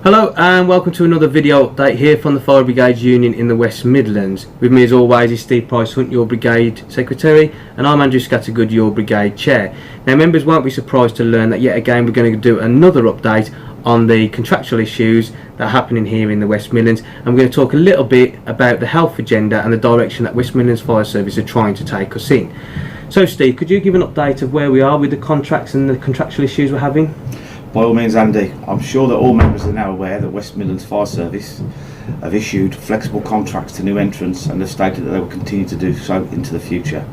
Hello and welcome to another video update here from the Fire Brigades Union in the West Midlands. With me as always is Steve Price-Hunt, your Brigade Secretary, and I'm Andrew Scattergood, your Brigade Chair. Now members won't be surprised to learn that yet again we're going to do another update on the contractual issues that are happening here in the West Midlands, and we're going to talk a little bit about the health agenda and the direction that West Midlands Fire Service are trying to take us in. So Steve, could you give an update of where we are with the contracts and the contractual issues we're having? By all means, Andy. I'm sure that all members are now aware that West Midlands Fire Service have issued flexible contracts to new entrants and have stated that they will continue to do so into the future.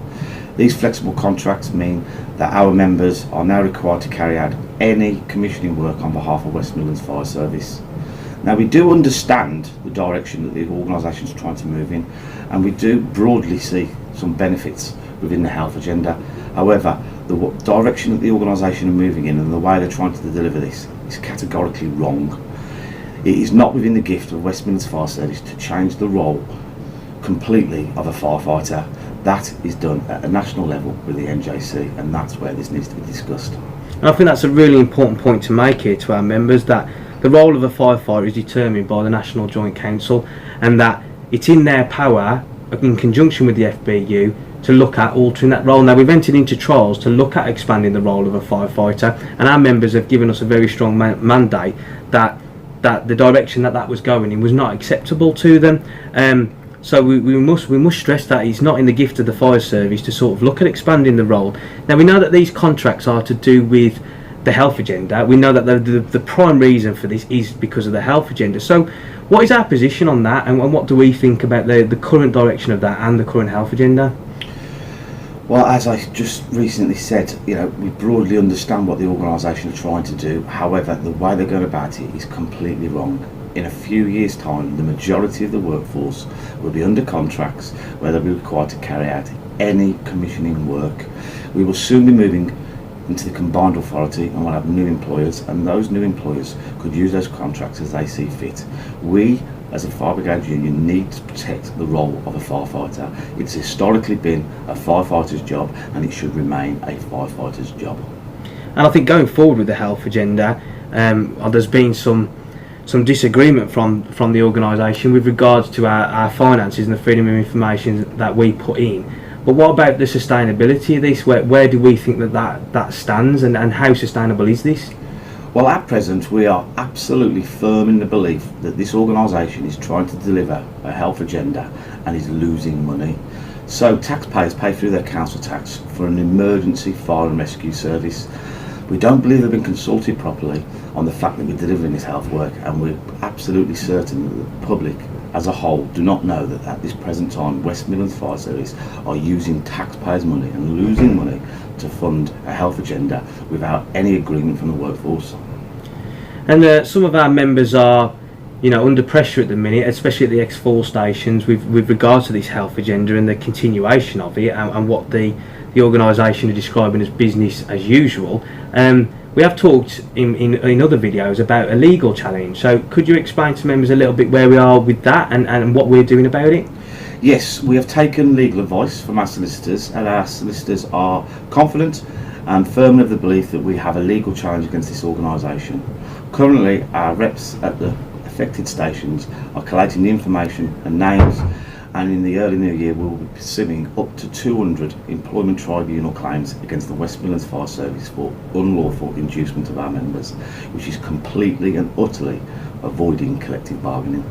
These flexible contracts mean that our members are now required to carry out any commissioning work on behalf of West Midlands Fire Service. Now, we do understand the direction that the organisation is trying to move in, and we do broadly see some benefits within the health agenda. However, the direction that the organisation are moving in and the way they're trying to deliver this is categorically wrong. It is not within the gift of West Midlands Fire Service to change the role completely of a firefighter. That is done at a national level with the NJC, and that's where this needs to be discussed. And I think that's a really important point to make here to our members, that the role of a firefighter is determined by the National Joint Council, and that it's in their power, in conjunction with the FBU, to look at altering that role. Now, we've entered into trials to look at expanding the role of a firefighter, and our members have given us a very strong mandate that the direction that was going in was not acceptable to them. So we must stress that it's not in the gift of the fire service to sort of look at expanding the role. Now, we know that these contracts are to do with the health agenda. We know that the prime reason for this is because of the health agenda. So what is our position on that, and what do we think about the current direction of that and the current health agenda? Well, as I just recently said, we broadly understand what the organisation are trying to do. However, the way they're going about it is completely wrong. In a few years' time, the majority of the workforce will be under contracts where they'll be required to carry out any commissioning work. We will soon be moving into the combined authority, and we'll have new employers, and those new employers could use those contracts as they see fit. We, as a Fire Brigade Union, need to protect the role of a firefighter. It's historically been a firefighter's job, and it should remain a firefighter's job. And I think going forward with the health agenda, there's been some disagreement from the organisation with regards to our finances and the freedom of information that we put in. But what about the sustainability of this? Where do we think that stands, and how sustainable is this? Well, at present, we are absolutely firm in the belief that this organisation is trying to deliver a health agenda and is losing money. So taxpayers pay through their council tax for an emergency fire and rescue service. We don't believe they've been consulted properly on the fact that we're delivering this health work, and we're absolutely certain that the public as a whole do not know that at this present time West Midlands Fire Service are using taxpayers' money and losing money to fund a health agenda without any agreement from the workforce. And some of our members are, under pressure at the minute, especially at the X4 stations, with regards to this health agenda and the continuation of it, and what the organisation are describing as business as usual. We have talked in other videos about a legal challenge. So could you explain to members a little bit where we are with that and what we're doing about it? Yes, we have taken legal advice from our solicitors, and our solicitors are confident and firm of the belief that we have a legal challenge against this organisation. Currently, our reps at the affected stations are collating the information and names, and in the early new year we will be pursuing up to 200 employment tribunal claims against the West Midlands Fire Service for unlawful inducement of our members, which is completely and utterly avoiding collective bargaining.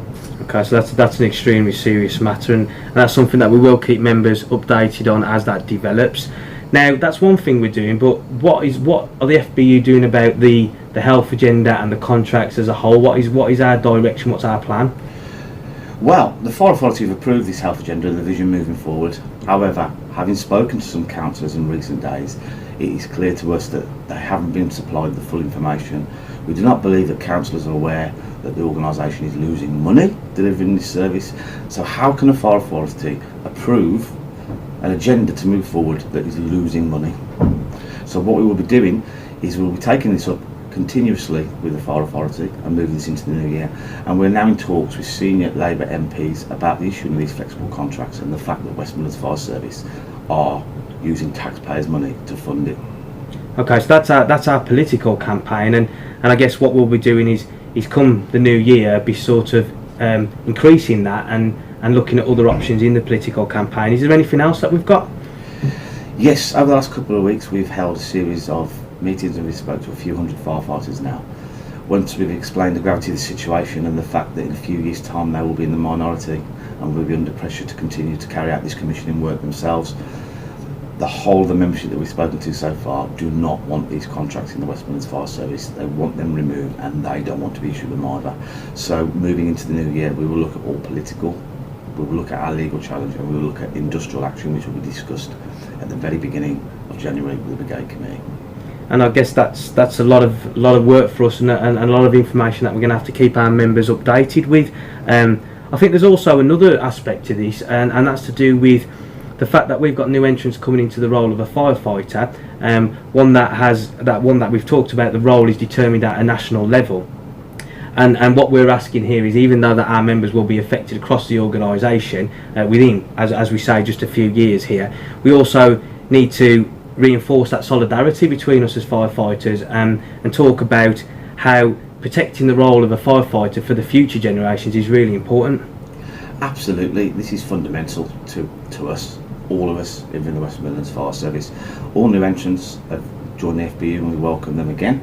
Okay, so that's an extremely serious matter, and that's something that we will keep members updated on as that develops. Now, that's one thing we're doing, but what are the FBU doing about the health agenda and the contracts as a whole? What is our direction? What's our plan? Well, the Fire Authority have approved this health agenda and the vision moving forward. However, having spoken to some councillors in recent days, it is clear to us that they haven't been supplied the full information. We do not believe that councillors are aware that the organisation is losing money delivering this service. So how can a Fire Authority approve an agenda to move forward that is losing money? So what we will be doing is we'll be taking this up continuously with the Fire Authority and moving this into the new year, and we're now in talks with senior Labour MPs about the issuing of these flexible contracts and the fact that West Midlands Fire Service are using taxpayers' money to fund it. Okay, so that's our political campaign, and I guess what we'll be doing is is come the new year be sort of increasing that and looking at other options in the political campaign. Is there anything else that we've got? Yes, over the last couple of weeks we've held a series of meetings and we've spoke to a few hundred firefighters now. Once we've explained the gravity of the situation and the fact that in a few years' time they will be in the minority and will be under pressure to continue to carry out this commissioning work themselves, the whole of the membership that we've spoken to so far do not want these contracts in the West Midlands Fire Service. They want them removed and they don't want to be issued them either. So moving into the new year, we will look at all political, we will look at our legal challenge, and we will look at industrial action, which will be discussed at the very beginning of January with the Brigade Committee. And I guess that's a lot of work for us and a lot of information that we're going to have to keep our members updated with. I think there's also another aspect to this, and that's to do with the fact that we've got new entrants coming into the role of a firefighter. One that we've talked about, the role is determined at a national level. And what we're asking here is, even though that our members will be affected across the organisation within, as we say, just a few years here, we also need to reinforce that solidarity between us as firefighters and talk about how protecting the role of a firefighter for the future generations is really important. Absolutely, this is fundamental to us, all of us in the West Midlands Fire Service. All new entrants have joined the FBU and we welcome them again.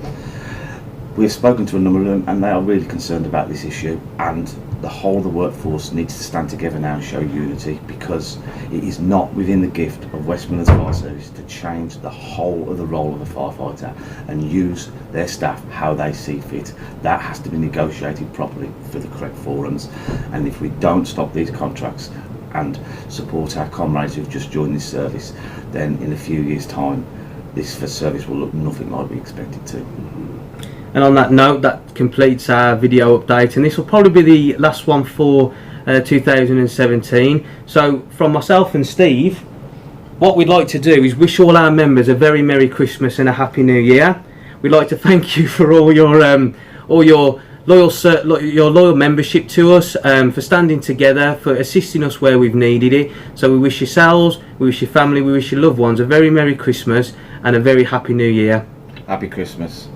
We've spoken to a number of them and they are really concerned about this issue, and the whole of the workforce needs to stand together now and show unity, because it is not within the gift of West Midlands Fire Service to change the whole of the role of a firefighter and use their staff how they see fit. That has to be negotiated properly for the correct forums, and if we don't stop these contracts and support our comrades who've just joined this service, then in a few years' time this service will look nothing like we expect it to. And on that note, that completes our video update, and this will probably be the last one for 2017. So from myself and Steve, what we'd like to do is wish all our members a very Merry Christmas and a Happy New Year. We'd like to thank you for all your loyal membership to us, for standing together, for assisting us where we've needed it. So we wish yourselves, we wish your family, we wish your loved ones a very Merry Christmas and a very Happy New Year. Happy Christmas.